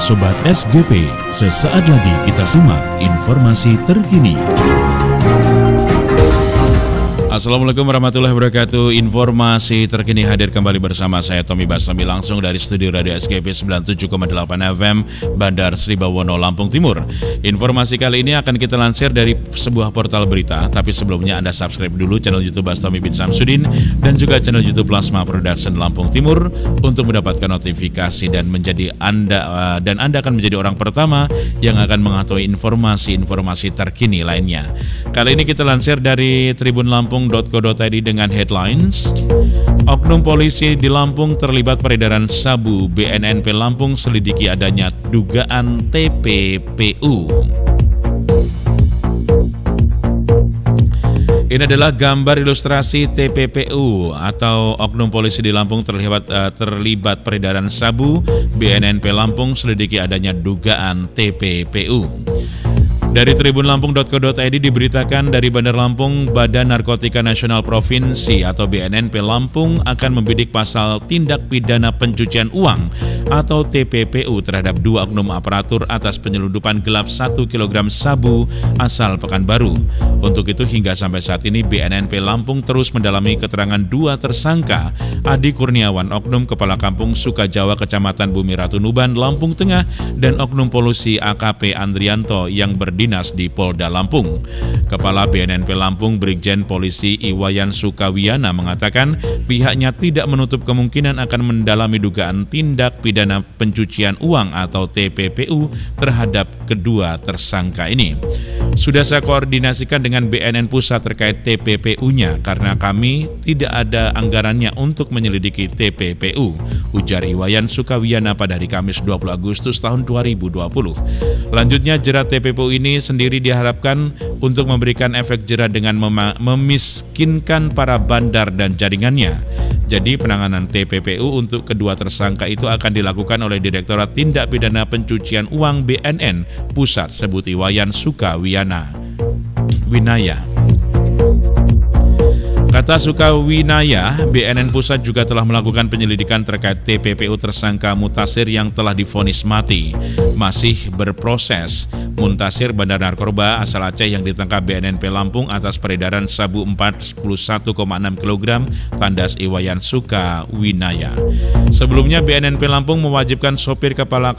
Sobat SGP, sesaat lagi kita simak informasi terkini. Assalamualaikum warahmatullahi wabarakatuh. Informasi terkini hadir kembali bersama saya Tommy Basami langsung dari studio Radio SGP 97,8 FM Bandar Sri Bawono, Lampung Timur. Informasi kali ini akan kita lansir dari sebuah portal berita, tapi sebelumnya Anda subscribe dulu channel YouTube Bastomi bin Samsudin dan juga channel YouTube Plasma Production Lampung Timur untuk mendapatkan notifikasi dan Anda akan menjadi orang pertama yang akan mengetahui informasi-informasi terkini lainnya. Kali ini kita lansir dari Tribun Lampung.co.id dengan headlines: Oknum polisi di Lampung terlibat peredaran sabu, BNNP Lampung selidiki adanya dugaan TPPU. Ini adalah gambar ilustrasi TPPU atau Oknum polisi di Lampung terlibat peredaran sabu, BNNP Lampung selidiki adanya dugaan TPPU. Dari tribunlampung.co.id diberitakan dari Bandar Lampung, Badan Narkotika Nasional Provinsi atau BNNP Lampung akan membidik pasal tindak pidana pencucian uang atau TPPU terhadap 2 oknum aparatur atas penyelundupan gelap 1 kg sabu asal Pekanbaru. Untuk itu hingga sampai saat ini BNNP Lampung terus mendalami keterangan 2 tersangka, Adi Kurniawan, oknum Kepala Kampung Sukajawa Kecamatan Bumi Ratu Nuban, Lampung Tengah, dan oknum polisi AKP Andrianto yang berdinas di Polda Lampung. Kepala BNNP Lampung Brigjen Polisi Iwayan Sukawiana mengatakan pihaknya tidak menutup kemungkinan akan mendalami dugaan tindak pidana pencucian uang atau TPPU terhadap kedua tersangka ini. Sudah saya koordinasikan dengan BNN Pusat terkait TPPU-nya karena kami tidak ada anggarannya untuk menyelidiki TPPU, ujar Iwayan Sukawiana pada hari Kamis 20 Agustus tahun 2020. Lanjutnya, jerat TPPU ini sendiri diharapkan untuk memberikan efek jerat dengan memiskinkan para bandar dan jaringannya. Jadi penanganan TPPU untuk kedua tersangka itu akan dilakukan oleh Direktorat Tindak Pidana Pencucian Uang BNN Pusat, sebut Iwayan Sukawiana. Kata Sukawinaya, BNN Pusat juga telah melakukan penyelidikan terkait TPPU tersangka Mutasir yang telah divonis mati. Masih berproses. Mutasir bandar narkoba asal Aceh yang ditangkap BNNP Lampung atas peredaran sabu 41,6 kg, tandas Iwayan Sukawinaya. Sebelumnya BNNP Lampung mewajibkan sopir kepala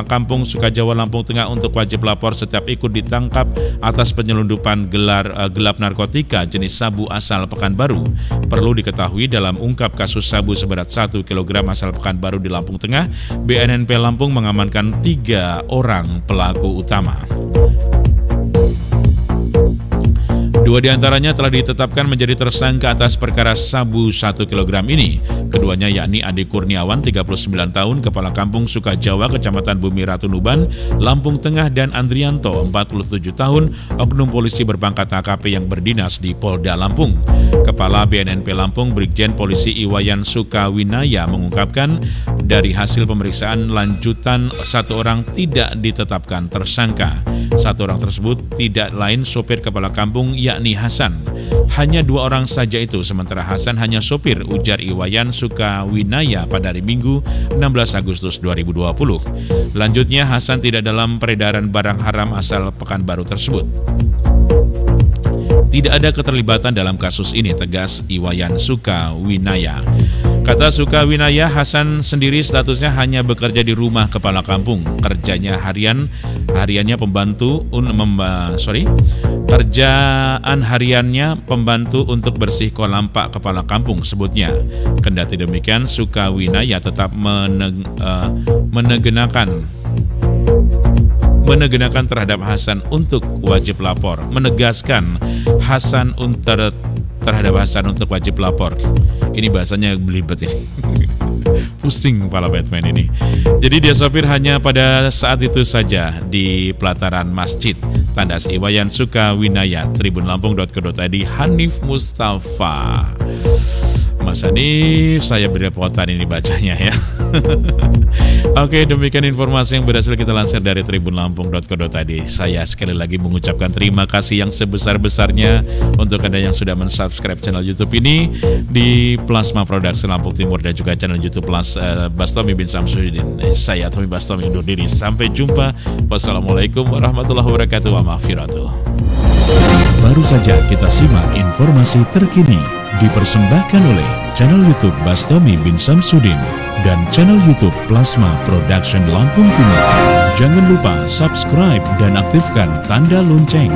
kampung Sukajawa Lampung Tengah untuk wajib lapor setiap ikut ditangkap atas penyelundupan gelap narkotika jenis sabu asal Pekanbaru. Perlu diketahui dalam ungkap kasus sabu seberat 1 kg asal Pekanbaru di Lampung Tengah, BNNP Lampung mengamankan 3 orang pelaku utama. 2 diantaranya telah ditetapkan menjadi tersangka atas perkara sabu 1 kg ini. Keduanya yakni Adi Kurniawan, 39 tahun, Kepala Kampung Sukajawa, Kecamatan Bumi Ratu Nuban, Lampung Tengah, dan Andrianto, 47 tahun, oknum polisi berpangkat AKP yang berdinas di Polda Lampung. Kepala BNNP Lampung Brigjen Polisi Iwayan Sukawinaya mengungkapkan dari hasil pemeriksaan lanjutan 1 orang tidak ditetapkan tersangka. 1 orang tersebut tidak lain sopir kepala kampung yakni Hasan. Hanya 2 orang saja itu, sementara Hasan hanya sopir, ujar Iwayan Sukawinaya pada hari Minggu 16 Agustus 2020. Lanjutnya, Hasan tidak dalam peredaran barang haram asal Pekanbaru tersebut. Tidak ada keterlibatan dalam kasus ini, tegas Iwayan Sukawinaya. Kata Sukawinaya, Hasan sendiri statusnya hanya bekerja di rumah kepala kampung. Kerjaan hariannya pembantu untuk bersih kolampak kepala kampung, sebutnya. Kendati demikian, Sukawinaya tetap menegenakan terhadap Hasan untuk wajib lapor, menegaskan terhadap Hasan untuk wajib lapor. Ini bahasanya belibet ini. Pusing kepala Batman ini. Jadi dia sopir hanya pada saat itu saja di pelataran masjid. Tandas Iwayan Sukawinaya, tribunlampung.co.id, Hanif Mustafa. Masa nih saya berepotan ini bacanya ya. Oke, demikian informasi yang berhasil kita lansir dari tribunlampung.co tadi. Saya sekali lagi mengucapkan terima kasih yang sebesar-besarnya untuk Anda yang sudah mensubscribe channel YouTube ini di Plasma Production Lampung Timur dan juga channel YouTube Bastomi bin Samsudin. Saya Tommy Bastomi undur diri. Sampai jumpa. Wassalamualaikum warahmatullahi wabarakatuh. Wa maghfiratuh. Baru saja kita simak informasi terkini dipersembahkan oleh channel YouTube Bastomi bin Samsudin dan channel YouTube Plasma Production Lampung Timur. Jangan lupa subscribe dan aktifkan tanda lonceng.